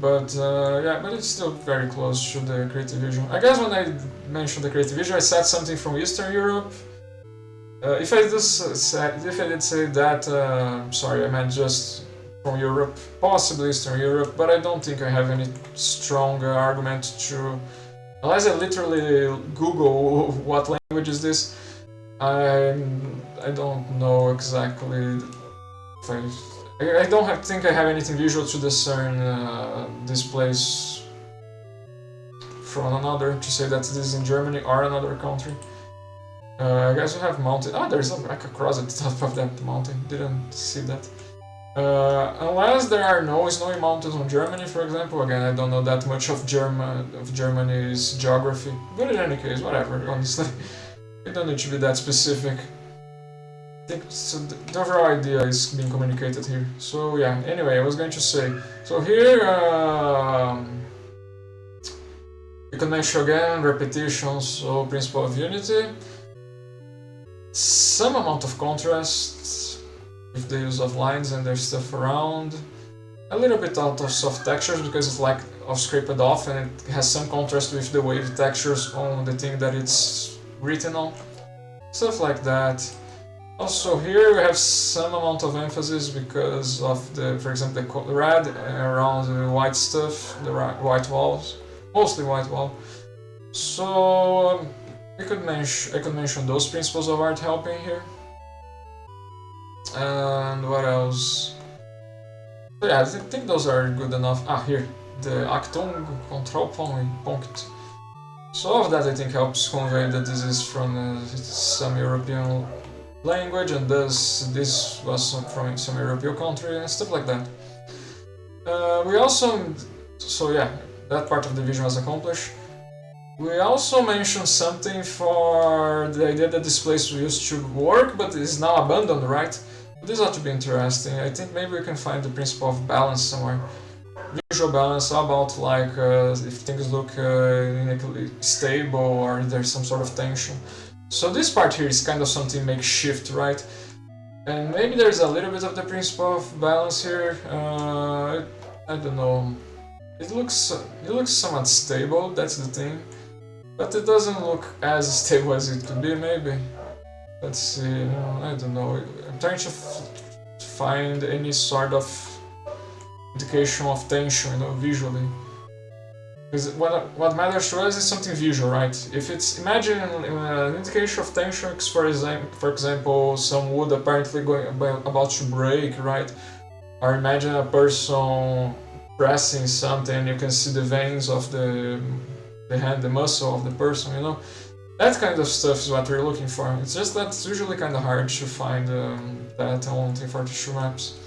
But yeah, but it's still very close to the creative vision. I guess when I mentioned the creative vision, I said something from Eastern Europe. If I did say that, sorry, I meant just from Europe, possibly Eastern Europe. But I don't think I have any strong argument to, unless I literally Google what language is this. I don't know exactly if I don't think I have anything visual to discern this place from another, to say that this is in Germany or another country. I guess we have mountain. Oh, there's like a cross at the top of that mountain. Didn't see that. Unless there are no snowy mountains on Germany, for example. Again, I don't know that much of Germany's geography. But in any case, whatever, honestly. We don't need to be that specific. I think so the overall idea is being communicated here. So yeah, anyway, I was going to say, so here we can mention again repetition, so principle of unity, some amount of contrast with the use of lines and their stuff around, a little bit out of soft textures because it's like scraped off and it has some contrast with the wave textures on the thing that it's written on, stuff like that. Also here we have some amount of emphasis because of the, for example, the red around the white stuff, the white walls, mostly white wall. So I could mention those principles of art helping here. And what else? So yeah, I think those are good enough. Ah, here, the Achtung, Kontrollpunkt. So all of that I think helps convey that this is from some European language and thus this was from some European country and stuff like that. We also, so yeah, that part of the vision was accomplished. We also mentioned something for the idea that this place used to work but is now abandoned, right? This ought to be interesting. I think maybe we can find the principle of balance somewhere. Visual balance, how about like if things look stable or there's some sort of tension. So this part here is kind of something makeshift, right? And maybe there's a little bit of the principle of balance here. I don't know. It looks somewhat stable, that's the thing. But it doesn't look as stable as it could be, maybe. Let's see, I don't know. I'm trying to find any sort of indication of tension, visually. Because what matters to us is something visual, right? If it's, imagine an indication of tension, for example, some wood apparently about to break, right? Or imagine a person pressing something and you can see the veins of the hand, the muscle of the person, That kind of stuff is what we're looking for. It's just that it's usually kind of hard to find that on T42 maps.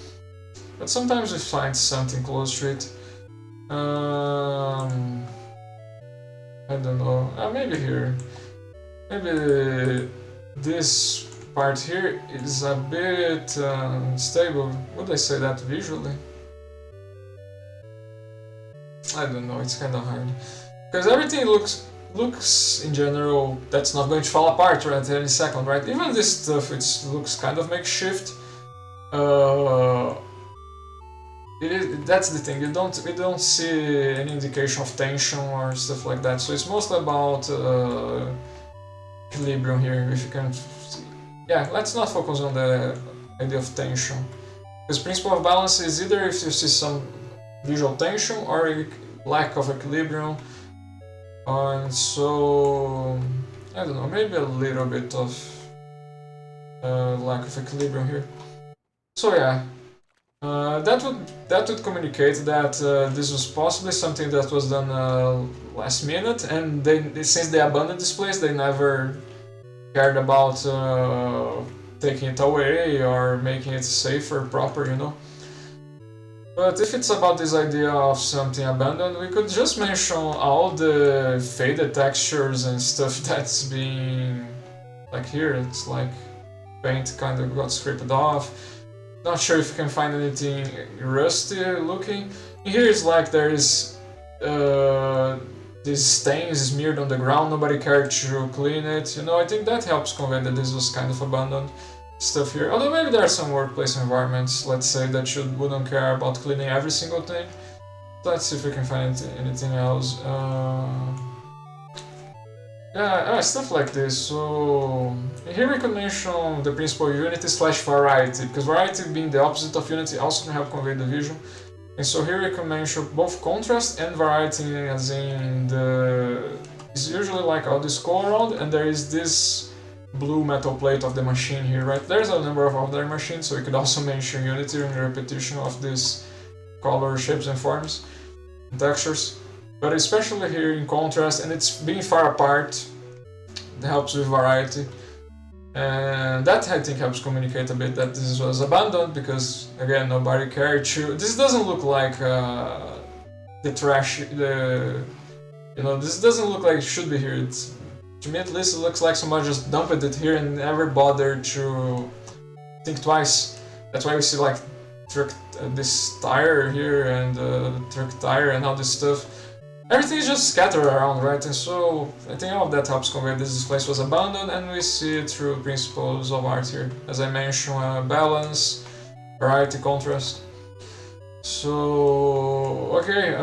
But sometimes we find something close to it. I don't know. Maybe here. Maybe this part here is a bit stable. Would I say that visually? I don't know. It's kind of hard because everything looks in general that's not going to fall apart right at any second, right? Even this stuff, it looks kind of makeshift. That's the thing. We don't see any indication of tension or stuff like that. So it's mostly about equilibrium here. If you can, yeah. Let's not focus on the idea of tension, because principle of balance is either if you see some visual tension or lack of equilibrium. And so I don't know. Maybe a little bit of lack of equilibrium here. So yeah. That would communicate that this was possibly something that was done last minute, and since they abandoned this place, they never cared about taking it away or making it safer, proper, But if it's about this idea of something abandoned, we could just mention all the faded textures and stuff that's being, like here, it's like paint kind of got scraped off. Not sure if you can find anything rusty looking. Here is like there is these stains smeared on the ground, nobody cared to clean it. I think that helps convey that this was kind of abandoned stuff here. Although maybe there are some workplace environments, let's say, that wouldn't care about cleaning every single thing. Let's see if we can find anything else. Yeah, stuff like this. So here we can mention the principle of unity / variety, because variety being the opposite of unity also can help convey the vision. And so here we can mention both contrast and variety, as in it's usually like all this go around, and there is this blue metal plate of the machine here, right? There's a number of other machines, so we could also mention unity in the repetition of these color shapes and forms and textures. But especially here in contrast, and it's being far apart, it helps with variety. And that I think helps communicate a bit that this was abandoned because, again, nobody cared to. This doesn't look like the trash, this doesn't look like it should be here. To me at least, it looks like somebody just dumped it here and never bothered to think twice. That's why we see like truck, this tire here and truck tire and all this stuff. Everything is just scattered around, right? And so I think all of that helps convey this place was abandoned, and we see it through principles of art here. As I mentioned, balance, variety, contrast. So okay,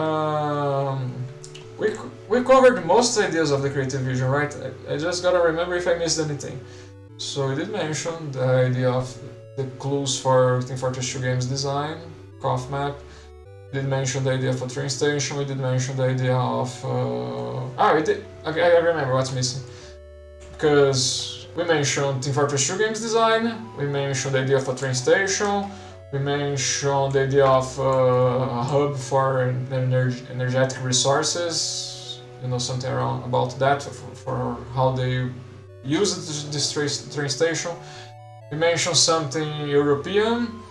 we covered most ideas of the creative vision, right? I just gotta remember if I missed anything. So we did mention the idea of the clues for Team Fortress 2 games design, COF map. We did mention the idea of a train station. We did mention the idea of we did. Okay, I remember what's missing, because we mentioned Team Fortress 2 games design. We mentioned the idea of a train station. We mentioned the idea of a hub for energetic resources. You know, something around about that for how they use this train station. We mentioned something European.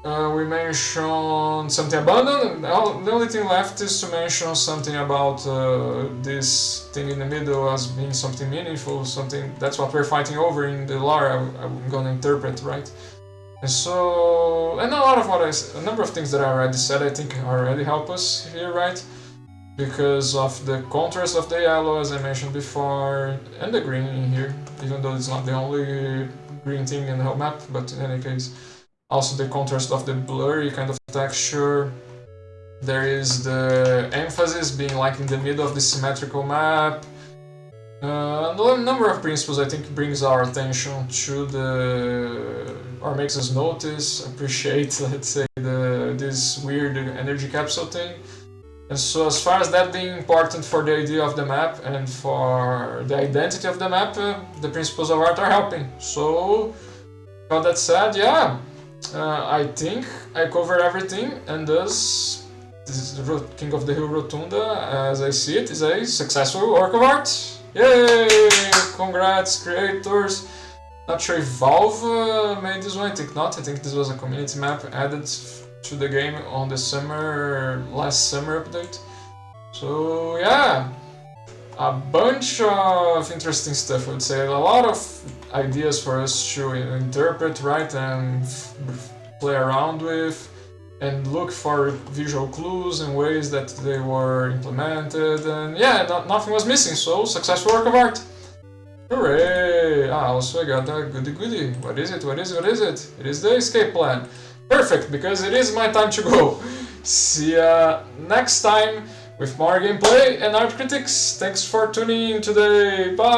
We mentioned something abandoned. The only thing left is to mention something about this thing in the middle as being something meaningful, something that's what we're fighting over in the lore. I'm gonna interpret, right? And so, and a number of things that I already said, I think already help us here, right? Because of the contrast of the yellow, as I mentioned before, and the green in here, even though it's not the only green thing in the whole map, but in any case. Also the contrast of the blurry kind of texture. There is the emphasis being like in the middle of the symmetrical map. A number of principles I think brings our attention to or makes us notice, appreciate, let's say, this weird energy capsule thing. And so as far as that being important for the idea of the map and for the identity of the map, the principles of art are helping. So, with that said, yeah. I think I covered everything, and thus this is King of the Hill Rotunda, as I see it, is a successful work of art. Yay! Congrats, creators! Not sure if Valve made this one, I think not. I think this was a community map added to the game on the last summer update. So yeah, a bunch of interesting stuff, I would say. A lot of ideas for us to interpret, right, and play around with, and look for visual clues and ways that they were implemented, and yeah, nothing was missing, so successful work of art. Hooray! Also I got a goody. What is it? It is the escape plan. Perfect, because it is my time to go. See ya next time with more gameplay and art critics. Thanks for tuning in today. Bye!